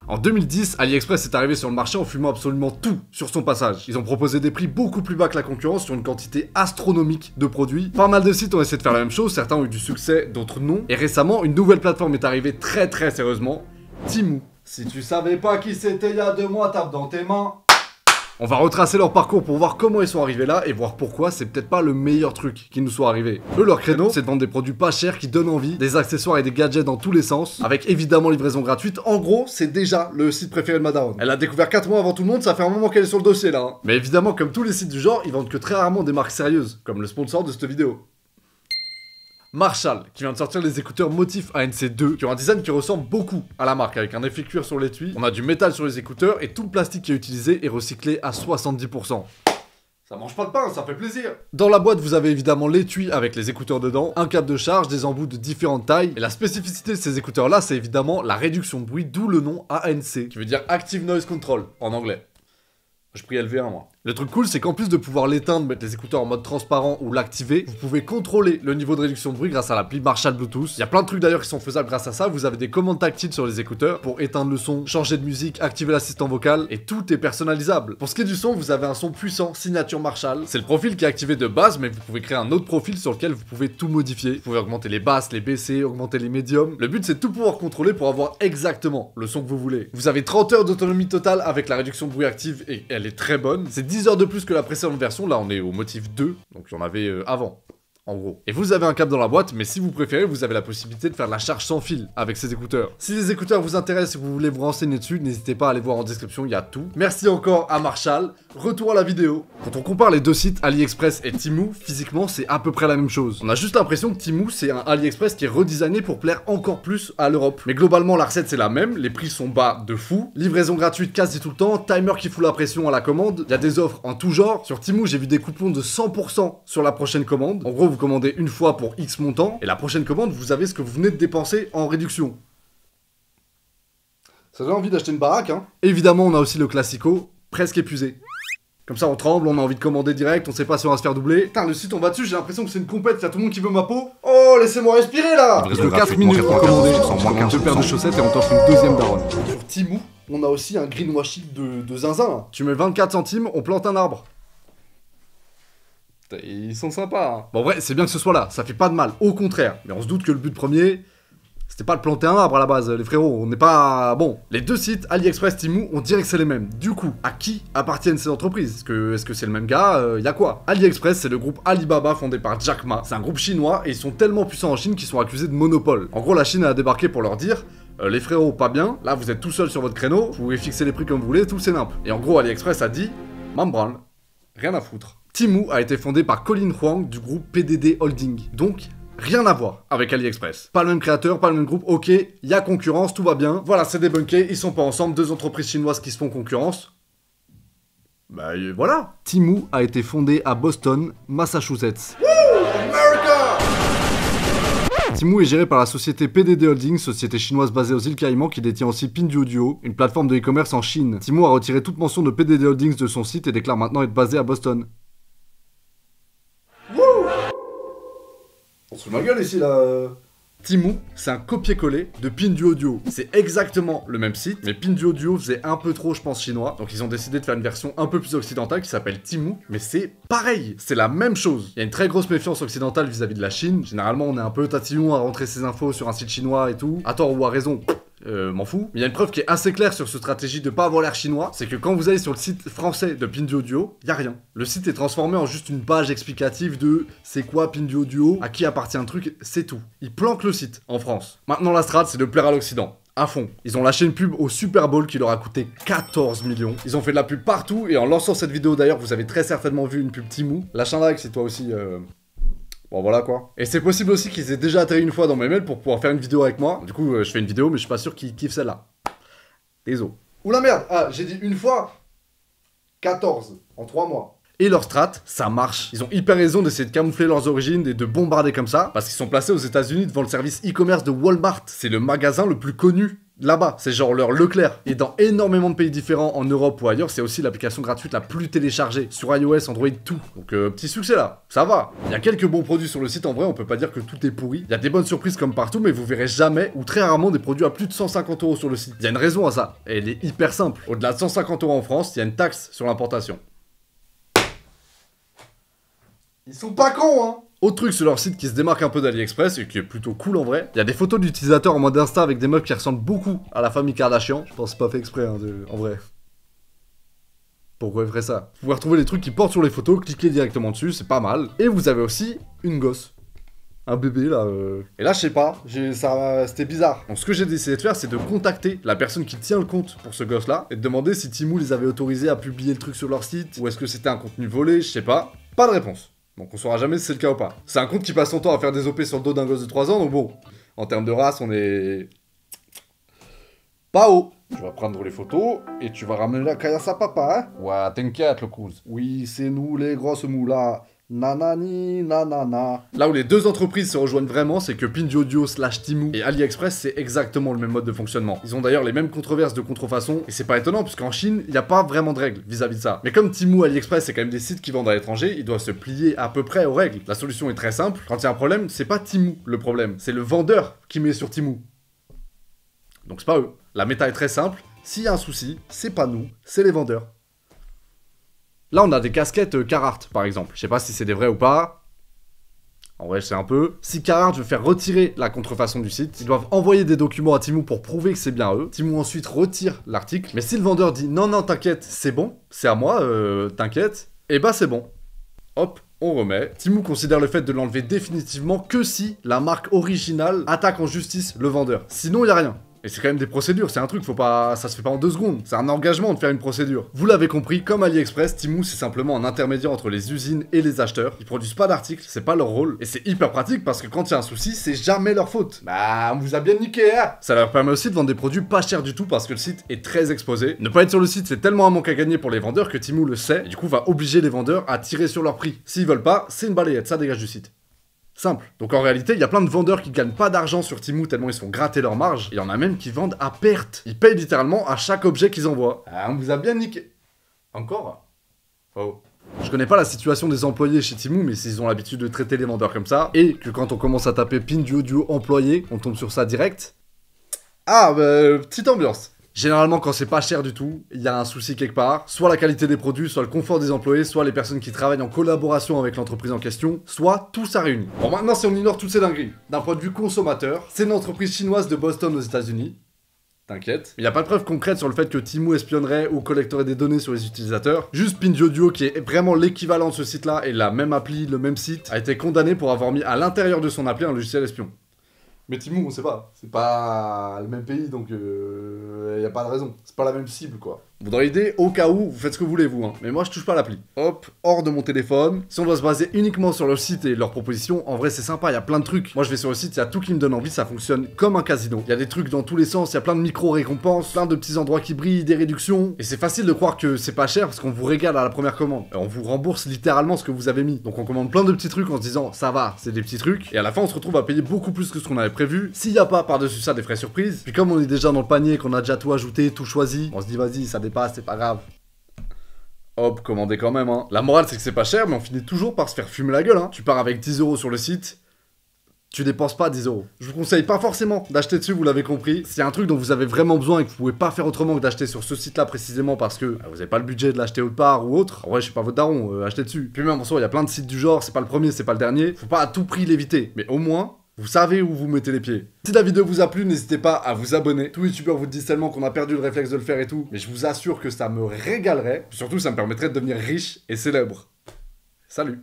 En 2010, AliExpress est arrivé sur le marché en fumant absolument tout sur son passage. Ils ont proposé des prix beaucoup plus bas que la concurrence sur une quantité astronomique de produits. Pas mal de sites ont essayé de faire la même chose, certains ont eu du succès, d'autres non. Et récemment, une nouvelle plateforme est arrivée très sérieusement, Temu. Si tu savais pas qui c'était il y a 2 mois, tape dans tes mains. On va retracer leur parcours pour voir comment ils sont arrivés là et voir pourquoi c'est peut-être pas le meilleur truc qui nous soit arrivé. Eux, leur créneau, c'est de vendre des produits pas chers qui donnent envie, des accessoires et des gadgets dans tous les sens, avec évidemment livraison gratuite. En gros, c'est déjà le site préféré de Madaron. Elle a découvert 4 mois avant tout le monde, ça fait un moment qu'elle est sur le dossier là. Hein. Mais évidemment, comme tous les sites du genre, ils vendent que très rarement des marques sérieuses, comme le sponsor de cette vidéo. Marshall, qui vient de sortir les écouteurs Motif ANC2, qui ont un design qui ressemble beaucoup à la marque, avec un effet cuir sur l'étui, on a du métal sur les écouteurs, et tout le plastique qui est utilisé est recyclé à 70%. Ça mange pas de pain, ça fait plaisir. Dans la boîte, vous avez évidemment l'étui avec les écouteurs dedans, un câble de charge, des embouts de différentes tailles, et la spécificité de ces écouteurs-là, c'est évidemment la réduction de bruit, d'où le nom ANC, qui veut dire Active Noise Control, en anglais. Je prie LV1 moi. Le truc cool, c'est qu'en plus de pouvoir l'éteindre, mettre les écouteurs en mode transparent ou l'activer, vous pouvez contrôler le niveau de réduction de bruit grâce à l'appli Marshall Bluetooth. Il y a plein de trucs d'ailleurs qui sont faisables grâce à ça. Vous avez des commandes tactiles sur les écouteurs pour éteindre le son, changer de musique, activer l'assistant vocal, et tout est personnalisable. Pour ce qui est du son, vous avez un son puissant, signature Marshall. C'est le profil qui est activé de base, mais vous pouvez créer un autre profil sur lequel vous pouvez tout modifier. Vous pouvez augmenter les basses, les baisser, augmenter les médiums. Le but, c'est de tout pouvoir contrôler pour avoir exactement le son que vous voulez. Vous avez 30 heures d'autonomie totale avec la réduction de bruit active, et elle est très bonne. C'est 10 heures de plus que la précédente version, là on est au Motif 2, donc il y en avait avant. En gros. Et vous avez un câble dans la boîte, mais si vous préférez, vous avez la possibilité de faire de la charge sans fil avec ces écouteurs. Si les écouteurs vous intéressent et que vous voulez vous renseigner dessus, n'hésitez pas à aller voir en description, il y a tout. Merci encore à Marshall. Retour à la vidéo. Quand on compare les deux sites, AliExpress et Temu, physiquement c'est à peu près la même chose. On a juste l'impression que Temu c'est un AliExpress qui est redesigné pour plaire encore plus à l'Europe. Mais globalement la recette c'est la même, les prix sont bas de fou, livraison gratuite quasi tout le temps, timer qui fout la pression à la commande, il y a des offres en tout genre. Sur Temu j'ai vu des coupons de 100% sur la prochaine commande. En gros vous commandez une fois pour X montant, et la prochaine commande, vous avez ce que vous venez de dépenser en réduction. Ça donne envie d'acheter une baraque, hein. Évidemment, on a aussi le classico, presque épuisé. Comme ça, on tremble, on a envie de commander direct, on sait pas si on va se faire doubler. Putain, le site, on va dessus, j'ai l'impression que c'est une compète, y'a tout le monde qui veut ma peau. Oh, laissez-moi respirer, là. Il reste 4 minutes pour commander, on 2 paires de chaussettes et on t'offre une deuxième daronne. Sur Temu, on a aussi un greenwashing de zinzin, là. Tu mets 24 centimes, on plante un arbre. Ils sont sympas, hein. Bon, en vrai, c'est bien que ce soit là, ça fait pas de mal, au contraire. Mais on se doute que le but premier, c'était pas de planter un arbre à la base, les frérots, on n'est pas... Bon, les deux sites, AliExpress, Temu, on dirait que c'est les mêmes. Du coup, à qui appartiennent ces entreprises? Est-ce que c'est le même gars? Y a quoi? AliExpress, c'est le groupe Alibaba fondé par Jack Ma. C'est un groupe chinois et ils sont tellement puissants en Chine qu'ils sont accusés de monopole. En gros, la Chine a débarqué pour leur dire... les frérots, pas bien, là vous êtes tout seul sur votre créneau, vous pouvez fixer les prix comme vous voulez, tout c'est nimp. Et en gros, AliExpress a dit... M'en branle, rien à foutre. Temu a été fondé par Colin Huang du groupe PDD Holding, donc rien à voir avec AliExpress. Pas le même créateur, pas le même groupe, ok, y a concurrence, tout va bien. Voilà, c'est débunké, ils sont pas ensemble, deux entreprises chinoises qui se font concurrence. Bah voilà. Temu a été fondé à Boston, Massachusetts. Woo! America! Temu est géré par la société PDD Holding, société chinoise basée aux îles Caïmans qui détient aussi Pinduoduo, une plateforme de e-commerce en Chine. Temu a retiré toute mention de PDD Holdings de son site et déclare maintenant être basé à Boston. On se fout de ma gueule ici là. Temu, c'est un copier-coller de Pinduoduo. C'est exactement le même site, mais Pinduoduo faisait un peu trop, je pense, chinois. Donc ils ont décidé de faire une version un peu plus occidentale qui s'appelle Temu, mais c'est pareil, c'est la même chose. Il y a une très grosse méfiance occidentale vis-à-vis de la Chine. Généralement, on est un peu tatillon à rentrer ses infos sur un site chinois et tout. À tort ou à raison. M'en fous. Mais il y a une preuve qui est assez claire sur cette stratégie de pas avoir l'air chinois, c'est que quand vous allez sur le site français de Pinduoduo, y a rien. Le site est transformé en juste une page explicative de c'est quoi Pinduoduo, à qui appartient un truc, c'est tout. Ils planquent le site en France. Maintenant la strat, c'est de plaire à l'Occident. À fond. Ils ont lâché une pub au Super Bowl qui leur a coûté 14 millions. Ils ont fait de la pub partout et en lançant cette vidéo d'ailleurs, vous avez très certainement vu une pub Temu. Lâche un like si toi aussi... Bon voilà quoi. Et c'est possible aussi qu'ils aient déjà atterri une fois dans mes mails pour pouvoir faire une vidéo avec moi. Du coup, je fais une vidéo, mais je suis pas sûr qu'ils kiffent celle-là. Désolé. Oula merde. Ah, j'ai dit une fois 14 en 3 mois. Et leur strat, ça marche. Ils ont hyper raison d'essayer de camoufler leurs origines et de bombarder comme ça, parce qu'ils sont placés aux États-Unis devant le service e-commerce de Walmart. C'est le magasin le plus connu là-bas, c'est genre leur Leclerc. Et dans énormément de pays différents en Europe ou ailleurs, c'est aussi l'application gratuite la plus téléchargée sur iOS, Android, tout. Donc petit succès là, ça va. Il y a quelques bons produits sur le site, en vrai, on peut pas dire que tout est pourri. Il y a des bonnes surprises comme partout, mais vous verrez jamais ou très rarement des produits à plus de 150 € sur le site. Il y a une raison à ça, et elle est hyper simple. Au-delà de 150 € en France, il y a une taxe sur l'importation. Ils sont pas cons, hein. Autre truc sur leur site qui se démarque un peu d'AliExpress et qui est plutôt cool en vrai, il y a des photos d'utilisateurs en mode Insta avec des meufs qui ressemblent beaucoup à la famille Kardashian. Je pense pas fait exprès, hein, en vrai. Pourquoi ils feraient ça? Vous pouvez retrouver les trucs qui portent sur les photos, cliquez directement dessus, c'est pas mal. Et vous avez aussi une gosse. Un bébé là. Et là, je sais pas, c'était bizarre. Donc ce que j'ai décidé de faire, c'est de contacter la personne qui tient le compte pour ce gosse là et de demander si Temu les avait autorisés à publier le truc sur leur site ou est-ce que c'était un contenu volé, je sais pas. Pas de réponse. Donc on saura jamais si c'est le cas ou pas. C'est un compte qui passe son temps à faire des OP sur le dos d'un gosse de 3 ans, donc bon, en termes de race, on est... pas haut. Tu vas prendre les photos et tu vas ramener la caillasse à papa, hein? Ouais, t'inquiète, le cousin. Oui, c'est nous les grosses moulas. Nanani, nanana. Là où les deux entreprises se rejoignent vraiment, c'est que Pinduoduo/Temu et AliExpress, c'est exactement le même mode de fonctionnement. Ils ont d'ailleurs les mêmes controverses de contrefaçon, et c'est pas étonnant, puisqu'en Chine, il n'y a pas vraiment de règles vis-à-vis de ça. Mais comme Temu et AliExpress, c'est quand même des sites qui vendent à l'étranger, ils doivent se plier à peu près aux règles. La solution est très simple, quand il y a un problème, c'est pas Temu le problème, c'est le vendeur qui met sur Temu. Donc c'est pas eux. La méta est très simple, s'il y a un souci, c'est pas nous, c'est les vendeurs. Là, on a des casquettes Carhartt, par exemple. Je sais pas si c'est des vrais ou pas. En vrai, je sais un peu. Si Carhartt veut faire retirer la contrefaçon du site, ils doivent envoyer des documents à Temu pour prouver que c'est bien eux. Temu ensuite retire l'article. Mais si le vendeur dit non, non, t'inquiète, c'est bon, c'est à moi, t'inquiète, et bah c'est bon. Hop, on remet. Temu considère le fait de l'enlever définitivement que si la marque originale attaque en justice le vendeur. Sinon, il y a rien. Et c'est quand même des procédures, c'est un truc, faut pas... ça se fait pas en 2 secondes. C'est un engagement de faire une procédure. Vous l'avez compris, comme AliExpress, Temu c'est simplement un intermédiaire entre les usines et les acheteurs. Ils produisent pas d'articles, c'est pas leur rôle. Et c'est hyper pratique parce que quand il y a un souci, c'est jamais leur faute. Bah, on vous a bien niqué, hein. Ça leur permet aussi de vendre des produits pas chers du tout parce que le site est très exposé. Ne pas être sur le site, c'est tellement un manque à gagner pour les vendeurs que Temu le sait. Et du coup, va obliger les vendeurs à tirer sur leur prix. S'ils veulent pas, c'est une balayette, ça dégage du site. Simple. Donc en réalité, il y a plein de vendeurs qui gagnent pas d'argent sur Temu tellement ils se font gratter leur marge. Il y en a même qui vendent à perte. Ils payent littéralement à chaque objet qu'ils envoient. Ah, on vous a bien niqué. Encore? Oh. Je connais pas la situation des employés chez Temu, mais s'ils ont l'habitude de traiter les vendeurs comme ça, et que quand on commence à taper Pinduoduo employé, on tombe sur ça direct. Ah, bah, petite ambiance. Généralement, quand c'est pas cher du tout, il y a un souci quelque part. Soit la qualité des produits, soit le confort des employés, soit les personnes qui travaillent en collaboration avec l'entreprise en question, soit tout ça réuni. Bon, maintenant, si on ignore toutes ces dingueries, d'un point de vue consommateur, c'est une entreprise chinoise de Boston aux États-Unis. T'inquiète. Il n'y a pas de preuve concrète sur le fait que Temu espionnerait ou collecterait des données sur les utilisateurs. Juste Pinduoduo, qui est vraiment l'équivalent de ce site-là, et la même appli, le même site, a été condamné pour avoir mis à l'intérieur de son appli un logiciel espion. Mais Temu, on sait pas. C'est pas le même pays, donc y a pas de raison. C'est pas la même cible, quoi. Bon, dans l'idée, au cas où, vous faites ce que vous voulez, vous, hein. Mais moi, je touche pas l'appli. Hop, hors de mon téléphone. Si on doit se baser uniquement sur leur site et leurs propositions, en vrai, c'est sympa, il y a plein de trucs. Moi, je vais sur le site, il y a tout qui me donne envie, ça fonctionne comme un casino. Il y a des trucs dans tous les sens, il y a plein de micro-récompenses, plein de petits endroits qui brillent, des réductions. Et c'est facile de croire que c'est pas cher parce qu'on vous régale à la première commande. On vous rembourse littéralement ce que vous avez mis. Donc on commande plein de petits trucs en se disant, ça va, c'est des petits trucs. Et à la fin, on se retrouve à payer beaucoup plus que ce qu'on avait prévu. S'il y a pas par-dessus ça des frais surprises, puis comme on est déjà dans le panier, qu'on a déjà tout ajouté, tout choisi, on se dit, vas-y, ça dépasse, c'est pas grave. Hop, commandez quand même, hein. La morale, c'est que c'est pas cher, mais on finit toujours par se faire fumer la gueule, hein. Tu pars avec 10 € sur le site, tu dépenses pas 10 €. Je vous conseille pas forcément d'acheter dessus, vous l'avez compris. S'il y a un truc dont vous avez vraiment besoin et que vous pouvez pas faire autrement que d'acheter sur ce site-là précisément parce que vous avez pas le budget de l'acheter autre part ou autre, en vrai, je suis pas votre daron, achetez dessus. Puis même en soi, il y a plein de sites du genre, c'est pas le premier, c'est pas le dernier. Faut pas à tout prix l'éviter, mais au moins, vous savez où vous mettez les pieds. Si la vidéo vous a plu, n'hésitez pas à vous abonner. Tous les youtubeurs vous disent tellement qu'on a perdu le réflexe de le faire et tout, mais je vous assure que ça me régalerait. Surtout, ça me permettrait de devenir riche et célèbre. Salut!